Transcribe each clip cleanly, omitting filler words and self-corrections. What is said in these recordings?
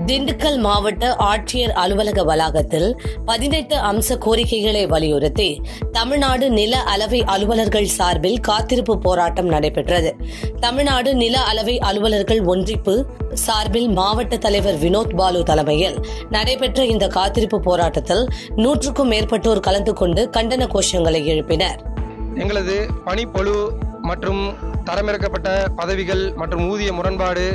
திண்டுக்கல் மாவட்ட ஆட்சியர் அலுவலக வளாகத்தில் 18 அம்ச கோரிக்கைகளை வலியுறுத்தி தமிழ்நாடு நில அளவை அலுவலர்கள் சார்பில் காத்திருப்பு போராட்டம் நடைபெற்றது. தமிழ்நாடு நில அளவை அலுவலர்கள் ஒன்றிப்பு சார்பில் மாவட்ட தலைவர் வினோத் பாலு தலைமையில் நடைபெற்ற இந்த காத்திருப்பு போராட்டத்தில் 100க்கும் மேற்பட்டோர் கலந்து கொண்டு கண்டன கோஷங்களை எழுப்பினர். எங்களது பணிப்பளு மற்றும் தரமிறக்கப்பட்ட பதவிகள் மற்றும் ஊதிய முரண்பாடு,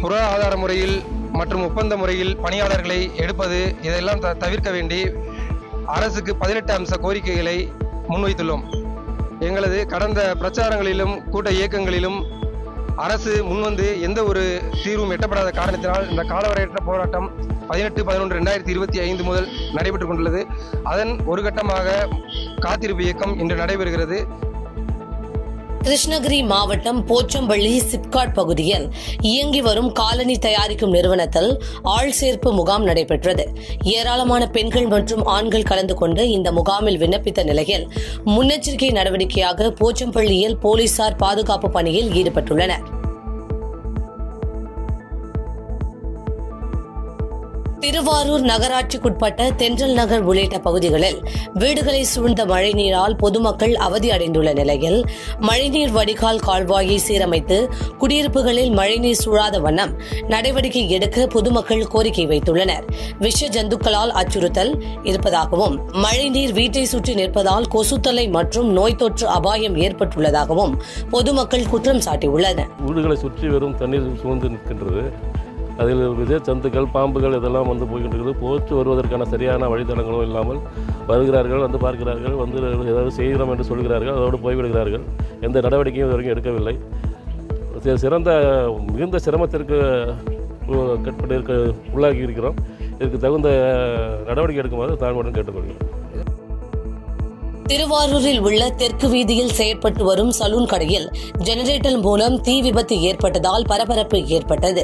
புற ஆதார முறையில் மற்றும் ஒப்பந்த முறையில் பணியாளர்களை எடுப்பது, இதெல்லாம் தவிர்க்க வேண்டி அரசுக்கு 18 அம்ச கோரிக்கைகளை முன்வைத்துள்ளோம். எங்களது கடந்த பிரச்சாரங்களிலும் கூட்ட இயக்கங்களிலும் அரசு முன்வந்து எந்த ஒரு தீர்வும் எட்டப்படாத காரணத்தினால் இந்த காலவரையற்ற போராட்டம் 18/11/2025 முதல் நடைபெற்றுக் கொண்டுள்ளது. அதன் ஒரு கட்டமாக காத்திருப்பு இயக்கம் இன்று நடைபெறுகிறது. கிருஷ்ணகிரி மாவட்டம் போச்சம்பள்ளி சிப்காட் பகுதியில் இயங்கி வரும் காலனி தயாரிக்கும் நிறுவனத்தில் ஆள் சேர்ப்பு முகாம் நடைபெற்றது. ஏராளமான பெண்கள் மற்றும் ஆண்கள் கலந்து கொண்டு இந்த முகாமில் விண்ணப்பித்த நிலையில் முன்னெச்சரிக்கை நடவடிக்கையாக போச்சம்பள்ளியில் போலீசார் பாதுகாப்பு பணியில் ஈடுபட்டுள்ளனர். திருவாரூர் நகராட்சிக்குட்பட்ட தென்றல் நகர் உள்ளிட்ட பகுதிகளில் வீடுகளை சூழ்ந்த மழைநீரால் பொதுமக்கள் அவதி அடைந்துள்ள நிலையில் மழைநீர் வடிகால் கால்வாயை சீரமைத்து குடியிருப்புகளில் மழைநீர் சூழாத வண்ணம் நடவடிக்கை எடுக்க பொதுமக்கள் கோரிக்கை வைத்துள்ளனர். விஷ ஜந்துக்களால் அச்சுறுத்தல் இருப்பதாகவும் மழைநீர் வீட்டை சுற்றி நிற்பதால் கொசுத்தொல்லை மற்றும் நோய் தொற்று அபாயம் ஏற்பட்டுள்ளதாகவும் பொதுமக்கள் குற்றம் சாட்டியுள்ளனர். வீடுகளை சுற்றி வெறும் தண்ணீர் சூழ்ந்து நிற்கின்றது. அதில் விஜய ஜந்துக்கள், பாம்புகள் இதெல்லாம் வந்து போய்கிட்டு போச்சு. வருவதற்கான சரியான வழித்தடங்களும் இல்லாமல் வருகிறார்கள், வந்து பார்க்கிறார்கள், வந்து ஏதாவது செய்கிறோம் என்று சொல்கிறார்கள், அதோடு போய்விடுகிறார்கள். எந்த நடவடிக்கையும் இது வரைக்கும் எடுக்கவில்லை. மிகுந்த சிரமத்திற்கு உள்ளாகி இருக்கிறோம். இதற்கு தகுந்த நடவடிக்கை எடுக்குமாறு தாழ்வுடன் கேட்டுக்கொள்கிறோம். திருவாரூரில் உள்ள தெற்கு வீதியில் செயற்பட்டு வரும் சலூன் கடையில் ஜெனரேட்டர் மூலம் தீ விபத்து ஏற்பட்டதால் பரபரப்பு ஏற்பட்டது.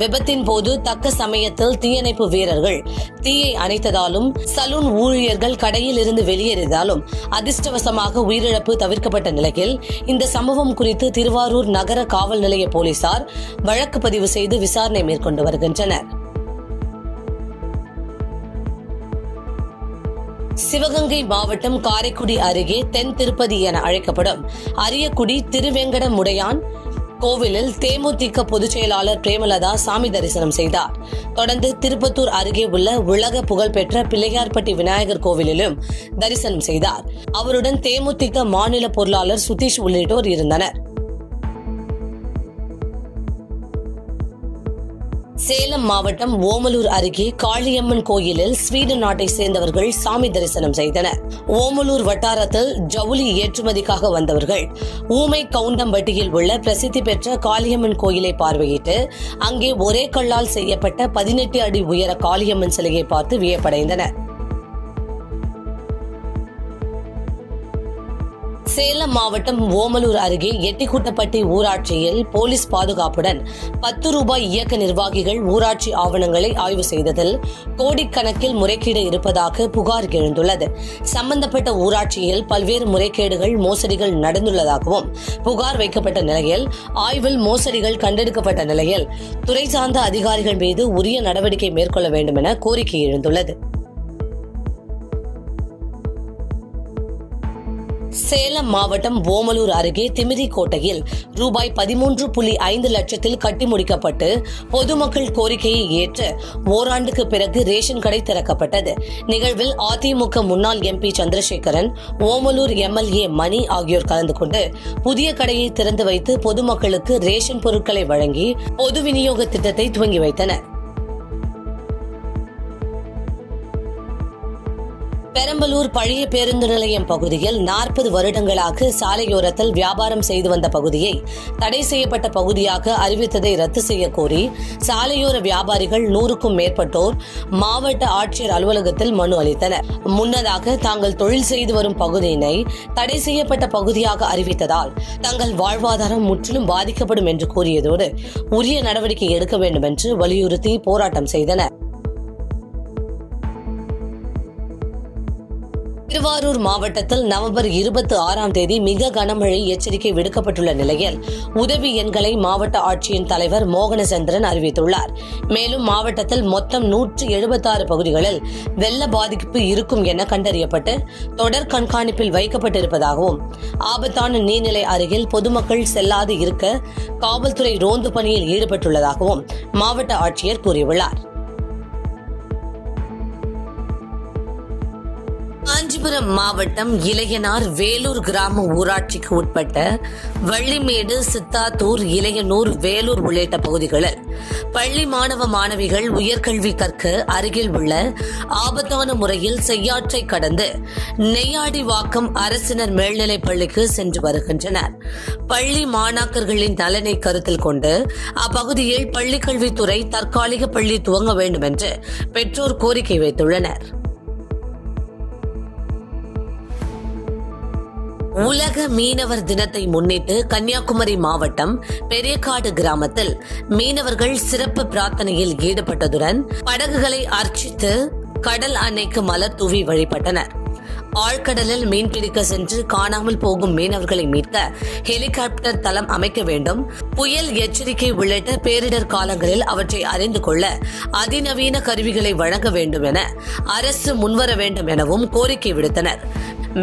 விபத்தின் போது தக்க சமயத்தில் தீயணைப்பு வீரர்கள் தீயை அணைத்ததாலும் சலூன் ஊழியர்கள் கடையில் இருந்து வெளியேறியதாலும் அதிர்ஷ்டவசமாக உயிரிழப்பு தவிர்க்கப்பட்ட நிலையில் இந்த சம்பவம் குறித்து திருவாரூர் நகர காவல் நிலைய போலீசார் வழக்கு பதிவு செய்து விசாரணை மேற்கொண்டு வருகின்றனர். சிவகங்கை மாவட்டம் காரைக்குடி அருகே தென் திருப்பதி என அழைக்கப்படும் அரியக்குடி திருவேங்கட முடையான் கோவிலில் தேமுதிக பொதுச் செயலாளர் பிரேமலதா சாமி தரிசனம் செய்தார். தொடர்ந்து திருப்பத்தூர் அருகே உள்ள உலக புகழ்பெற்ற பிள்ளையார்பட்டி விநாயகர் கோவிலிலும் தரிசனம் செய்தார். அவருடன் தேமுதிக மாநில பொருளாளர் சுதீஷ் உள்ளிட்டோர் இருந்தனர். சேலம் மாவட்டம் ஓமலூர் அருகே காளியம்மன் கோயிலில் ஸ்வீடன் நாட்டை சேர்ந்தவர்கள் சாமி தரிசனம் செய்தனர். ஓமலூர் வட்டாரத்தில் ஜவுளி ஏற்றுமதிக்காக வந்தவர்கள் ஊமை கவுண்டம்பட்டியில் உள்ள பிரசித்தி பெற்ற காளியம்மன் கோயிலை பார்வையிட்டு அங்கே ஒரே கல்லால் செய்யப்பட்ட 18 அடி உயர காளியம்மன் சிலையை பார்த்து வியப்படைந்தனர். சேலம் மாவட்டம் ஓமலூர் அருகே எட்டிக்குட்டப்பட்டி ஊராட்சியில் போலீஸ் பாதுகாப்புடன் 10 ரூபாய் இயக்க நிர்வாகிகள் ஊராட்சி ஆவணங்களை ஆய்வு செய்ததில் கோடிக்கணக்கில் முறைகேடு இருப்பதாக புகார் எழுந்துள்ளது. சம்பந்தப்பட்ட ஊராட்சியில் பல்வேறு முறைகேடுகள், மோசடிகள் நடந்துள்ளதாகவும் புகார் வைக்கப்பட்ட நிலையில் ஆய்வில் மோசடிகள் கண்டெடுக்கப்பட்ட நிலையில் துறை சார்ந்த அதிகாரிகள் மீது உரிய நடவடிக்கை மேற்கொள்ள வேண்டும் என கோரிக்கை எழுந்துள்ளது. சேலம் மாவட்டம் ஓமலூர் அருகே திமிரிக்கோட்டையில் ரூபாய் 13.5 லட்சத்தில் கட்டி முடிக்கப்பட்டு பொதுமக்கள் கோரிக்கையை ஏற்று ஓராண்டுக்கு பிறகு ரேஷன் கடை திறக்கப்பட்டது. நிகழ்வில் அதிமுக முன்னாள் MP சந்திரசேகரன், ஓமலூர் MLA மணி ஆகியோர் கலந்து கொண்டு புதிய கடையை திறந்து வைத்து பொதுமக்களுக்கு ரேஷன் பொருட்களை வழங்கி பொது விநியோக திட்டத்தை துவங்கி வைத்தனர். பெரம்பலூர் பழைய பேருந்து நிலையம் பகுதியில் 40 வருடங்களாக சாலையோரத்தில் வியாபாரம் செய்து வந்த பகுதியை தடை செய்யப்பட்ட பகுதியாக அறிவித்ததை ரத்து செய்ய கோரி சாலையோர வியாபாரிகள் 100க்கும் மேற்பட்டோர் மாவட்ட ஆட்சியர் அலுவலகத்தில் மனு அளித்தனர். முன்னதாக தாங்கள் தொழில் செய்து வரும் பகுதியினை தடை செய்யப்பட்ட பகுதியாக அறிவித்ததால் தங்கள் வாழ்வாதாரம் முற்றிலும் பாதிக்கப்படும் என்று கூறியதோடு உரிய நடவடிக்கை எடுக்க வேண்டும் என்று வலியுறுத்தி போராட்டம் செய்தனர். திருவாரூர் மாவட்டத்தில் நவம்பர் 26ஆம் தேதி மிக கனமழை எச்சரிக்கை விடுக்கப்பட்டுள்ள நிலையில் உதவி எண்களை மாவட்ட ஆட்சியின் தலைவர் மோகனச்சந்திரன் அறிவித்துள்ளார். மேலும் மாவட்டத்தில் மொத்தம் 176 பகுதிகளில் வெள்ள பாதிப்பு இருக்கும் என கண்டறியப்பட்டு தொடர் கண்காணிப்பில் வைக்கப்பட்டிருப்பதாகவும் ஆபத்தான நீர்நிலை அருகில் பொதுமக்கள் செல்லாது இருக்க காவல்துறை ரோந்து பணியில் ஈடுபட்டுள்ளதாகவும் மாவட்ட ஆட்சியர் கூறியுள்ளார். காஞ்சிபுரம் மாவட்டம் இளையனார் வேலூர் கிராம ஊராட்சிக்கு உட்பட்ட வள்ளிமேடு, சித்தாத்தூர், இளையனூர், வேலூர் உள்ளிட்ட பகுதிகளில் பள்ளி மாணவ மாணவிகள் உயர்கல்வி கற்க அருகில் உள்ள ஆபத்தான முறையில் செய்யாற்றை கடந்து நெய்யாடிவாக்கம் அரசினர் மேல்நிலைப் பள்ளிக்கு சென்று வருகின்றனர். பள்ளி மாணாக்கர்களின் நலனை கருத்தில் கொண்டு அப்பகுதியில் பள்ளிக்கல்வித்துறை தற்காலிக பள்ளி துவங்க வேண்டும் என்று பெற்றோர் கோரிக்கை வைத்துள்ளனர். உலக மீனவர் தினத்தை முன்னிட்டு கன்னியாகுமரி மாவட்டம் பெரியகாடு கிராமத்தில் மீனவர்கள் சிறப்பு பிரார்த்தனையில் ஈடுபட்டதுடன் படகுகளை அர்ச்சித்து கடல் அன்னைக்கு மலர் தூவி வழிபட்டனர். ஆழ்கடலில் மீன்பிடிக்க சென்று காணாமல் போகும் மீனவர்களை மீட்க ஹெலிகாப்டர் தளம் அமைக்க வேண்டும், புயல் எச்சரிக்கை உள்ளிட்ட பேரிடர் காலங்களில் அவற்றை அறிந்து கொள்ள அதிநவீன கருவிகளை வழங்க வேண்டும் என அரசு முன்வர வேண்டும் எனவும் கோரிக்கை விடுத்தனர்.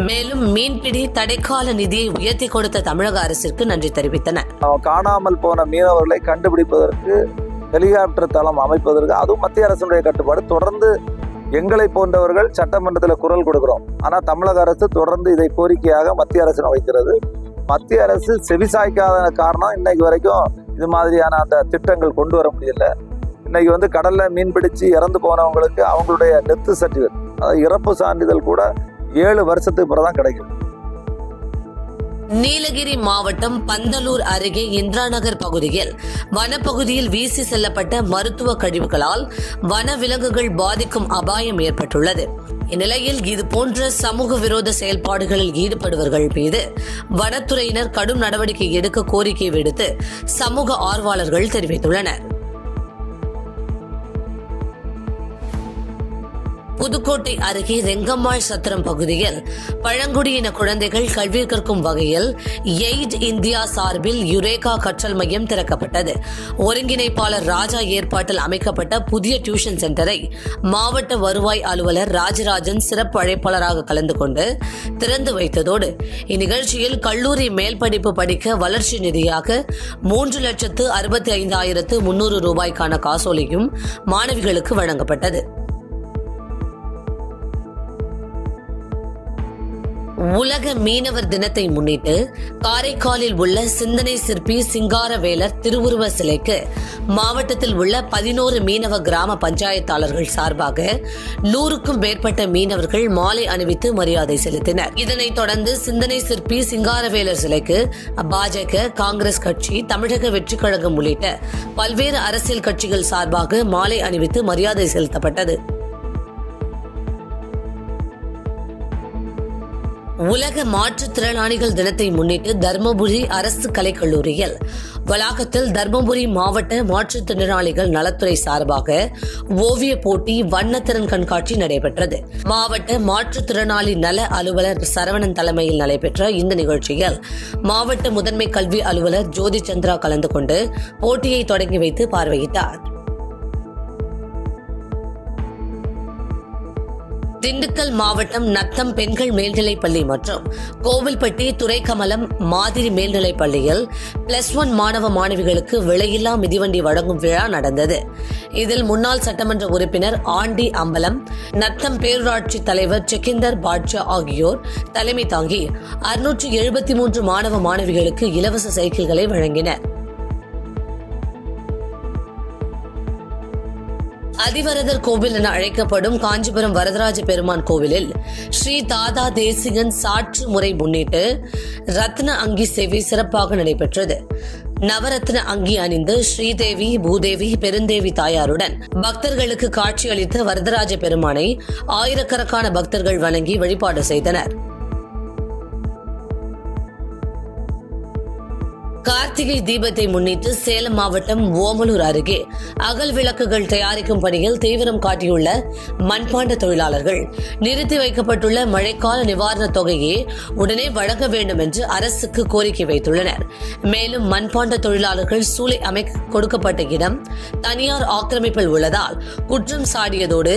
மேலும் மீன்பிடி தடைக்கால நிதியை உயர்த்தி கொடுத்த தமிழக அரசிற்கு நன்றி தெரிவித்தனர். காணாமல் போன மீனவர்களை கண்டுபிடிப்பதற்கு ஹெலிகாப்டர் தளம் அமைப்பதற்கு அதுவும் மத்திய அரசுடைய கட்டுப்பாடு. தொடர்ந்து எங்களை போன்றவர்கள் சட்டமன்றத்தில் குரல் கொடுக்கிறோம். ஆனால் தமிழக அரசு தொடர்ந்து இதை கோரிக்கையாக மத்திய அரசு வைக்கிறது. மத்திய அரசு செவிசாய்க்காத காரணம் இன்னைக்கு வரைக்கும் இது மாதிரியான அந்த திட்டங்கள் கொண்டு வர முடியல. இன்னைக்கு கடல்ல மீன் பிடிச்சு இறந்து போனவங்களுக்கு அவங்களுடைய டெத் சர்டிஃபிகேட், அதாவது இறப்பு சான்றிதழ் கூட 7 வருஷத்துக்கு பிறகுதான் கிடைக்கும். நீலகிரி மாவட்டம் பந்தலூர் அருகே இந்திரா நகர் பகுதியில் வனப்பகுதியில் வீசி செல்லப்பட்ட மருத்துவ கழிவுகளால் வனவிலங்குகள் பாதிக்கும் அபாயம் ஏற்பட்டுள்ளது. இந்நிலையில் இதுபோன்ற சமூக விரோத செயல்பாடுகளில் ஈடுபடுபவர்கள் மீது வனத்துறையினர் கடும் நடவடிக்கை எடுக்க கோரிக்கை விடுத்து சமூக ஆர்வலர்கள் தெரிவித்துள்ளனர். புதுக்கோட்டை அருகே ரெங்கம்மாள் சத்திரம் பகுதியில் பழங்குடியின குழந்தைகள் கல்வி கற்கும் வகையில் எய்ட் இந்தியா சார்பில் யுரேகா கற்றல் மையம் திறக்கப்பட்டது. ஒருங்கிணைப்பாளர் ராஜா ஏற்பாட்டில் அமைக்கப்பட்ட புதிய டியூஷன் சென்டரை மாவட்ட வருவாய் அலுவலர் ராஜராஜன் சிறப்பு அழைப்பாளராக கலந்து கொண்டு திறந்து வைத்ததோடு இந்நிகழ்ச்சியில் கல்லூரி மேல் படிப்பு படிக்க வளர்ச்சி நிதியாக 3,65,300 ரூபாய்க்கான காசோலையும் மாணவிகளுக்கு வழங்கப்பட்டது. உலக மீனவர் தினத்தை முன்னிட்டு காரைக்காலில் உள்ள சிந்தனை சிற்பி சிங்காரவேலர் திருவுருவ சிலைக்கு மாவட்டத்தில் உள்ள 11 மீனவ கிராம பஞ்சாயத்தாளர்கள் சார்பாக 100க்கும் மேற்பட்ட மீனவர்கள் மாலை அணிவித்து மரியாதை செலுத்தினர். இதனைத் தொடர்ந்து சிந்தனை சிற்பி சிங்காரவேலர் சிலைக்கு பாஜக, காங்கிரஸ் கட்சி, தமிழக வெற்றிக் கழகம் உள்ளிட்ட பல்வேறு அரசியல் கட்சிகள் சார்பாக மாலை அணிவித்து மரியாதை செலுத்தப்பட்டது. உலக மாற்றுத்திறனாளிகள் தினத்தை முன்னிட்டு தர்மபுரி அரசு கலைக்கல்லூரியில் வளாகத்தில் தர்மபுரி மாவட்ட மாற்றுத்திறனாளிகள் நலத்துறை சார்பாக ஓவிய போட்டி, வண்ணத்திறன் கண்காட்சி நடைபெற்றது. மாவட்ட மாற்றுத்திறனாளி நல அலுவலர் சரவணன் தலைமையில் நடைபெற்ற இந்த நிகழ்ச்சியில் மாவட்ட முதன்மை கல்வி அலுவலர் ஜோதி சந்திரா கலந்து கொண்டு போட்டியை தொடங்கி வைத்து பார்வையிட்டார். திண்டுக்கல் மாவட்டம் நத்தம் பெண்கள் மேல்நிலைப் பள்ளி மற்றும் கோவில்பட்டி துரைக்கமலம் மாதிரி மேல்நிலைப் பள்ளியில் +1 மாணவ மாணவிகளுக்கு விலையில்லா மிதிவண்டி வழங்கும் விழா நடந்தது. இதில் முன்னாள் சட்டமன்ற உறுப்பினர் ஆண்டி அம்பலம், நத்தம் பேரூராட்சி தலைவர் செக்கிந்தர் பாட்ஷா ஆகியோர் தலைமை தாங்கி 673 மாணவ மாணவிகளுக்கு இலவச சைக்கிள்களை வழங்கினர். அதிவரதர் கோவில் என அழைக்கப்படும் காஞ்சிபுரம் வரதராஜ பெருமான் கோவிலில் ஸ்ரீ தாதா தேசிகன் சாற்று முறை முன்னிட்டு ரத்ன அங்கி சேவை சிறப்பாக நடைபெற்றது. நவரத்ன அங்கி அணிந்து ஸ்ரீதேவி, பூதேவி, பெருந்தேவி தாயாருடன் பக்தர்களுக்கு காட்சியளித்த வரதராஜ பெருமானை ஆயிரக்கணக்கான பக்தர்கள் வணங்கி வழிபாடு செய்தனர். கார்த்திகை தீபத்தை முன்னிட்டு சேலம் மாவட்டம் ஓமலூர் அருகே அகல் விளக்குகள் தயாரிக்கும் பணியில் தீவிரம் காட்டியுள்ள மண்பாண்ட தொழிலாளர்கள் நிறுத்தி வைக்கப்பட்டுள்ள மழைக்கால நிவாரணத் தொகையை உடனே வழங்க வேண்டும் என்று அரசுக்கு கோரிக்கை வைத்துள்ளனர். மேலும் மண்பாண்ட தொழிலாளர்கள் சூளை அமைக்க கொடுக்கப்பட்ட இடம் தனியார் ஆக்கிரமிப்பில் உள்ளதால் குற்றம் சாடியதோடு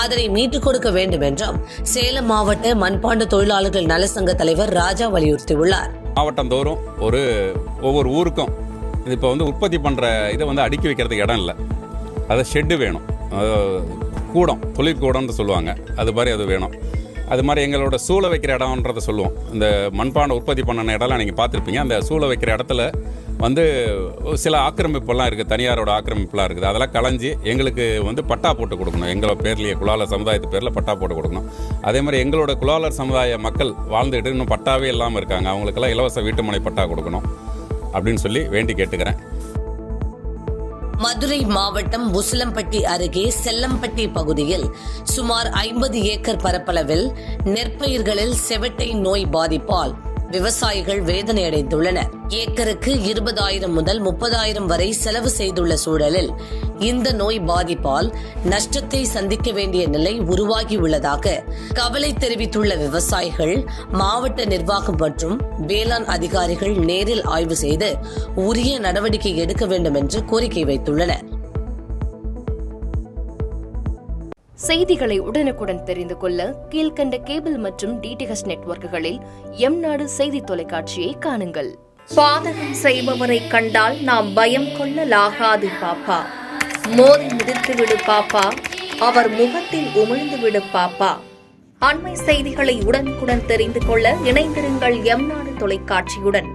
அதனை மீட்டுக் கொடுக்க வேண்டும் என்றும் சேலம் மாவட்ட மண்பாண்ட தொழிலாளர்கள் நலசங்க தலைவர் ராஜா வலியுறுத்தியுள்ளார். மாவட்டந்தோறும் ஒவ்வொரு ஊருக்கும் இப்போ உற்பத்தி பண்ணுற இதை அடுக்கி வைக்கிறதுக்கு இடம் இல்லை. அதை ஷெட்டு வேணும், கூடம், தொழிற்கூடம்னு சொல்லுவாங்க, அது மாதிரி அது வேணும். அது மாதிரி எங்களோட சூளை வைக்கிற இடம்ன்றதை சொல்லுவோம். இந்த மண்பானை உற்பத்தி பண்ண இடம்லாம் நீங்கள் பார்த்துருப்பீங்க. அந்த சூளை வைக்கிற இடத்துல சில ஆக்கிரமிப்பெல்லாம் இருக்குது, தனியாரோட ஆக்கிரமிப்புலாம் இருக்குது. அதெல்லாம் களைஞ்சி எங்களுக்கு பட்டா போட்டு கொடுக்கணும். எங்களோட பேர்லேயே குலாலர் சமுதாயத்து பேரில் பட்டா போட்டு கொடுக்கணும். அதே மாதிரி எங்களோட குலாலர் சமுதாய மக்கள் வாழ்ந்துட்டு இன்னும் பட்டாவே இல்லாமல் இருக்காங்க. அவங்களுக்கெல்லாம் இலவச வீட்டுமனை பட்டா கொடுக்கணும் அப்படின்னு சொல்லி வேண்டி கேட்டுக்கிறேன். மதுரை மாவட்டம் உசிலம்பட்டி அருகே செல்லம்பட்டி பகுதியில் சுமார் 50 ஏக்கர் பரப்பளவில் நெற்பயிர்களில் செவட்டை நோய் பாதிப்பால் விவசாயிகள் வேதனையடைந்துள்ளனர். ஏக்கருக்கு 20,000 முதல் 30,000 வரை செலவு செய்துள்ள சூழலில் இந்த நோய் பாதிப்பால் நஷ்டத்தை சந்திக்க வேண்டிய நிலை உருவாகியுள்ளதாக கவலை தெரிவித்துள்ள விவசாயிகள் மாவட்ட நிர்வாகம் மற்றும் வேளாண் அதிகாரிகள் நேரில் ஆய்வு செய்து உரிய நடவடிக்கை எடுக்க வேண்டும் என்று கோரிக்கை வைத்துள்ளனர். செய்திகளை உடனுக்குடன் தெரிந்து கொள்ள கீழ்கண்ட கேபிள் மற்றும் டிடிஎச் நெட்வொர்க்குகளில் எம்நாடு செய்தி தொலைக்காட்சியை காணுங்கள். பாதகம் செய்பவரை கண்டால் நாம் பயம் கொள்ளலாகாது பாப்பா. மோதி மிதித்துவிடு பாப்பா, அவர் முகத்தில் உமிழ்ந்துவிடு பாப்பா. அண்மை செய்திகளை உடனுக்குடன் தெரிந்து கொள்ள இணைந்திருங்கள் எம்நாடு தொலைக்காட்சியுடன்.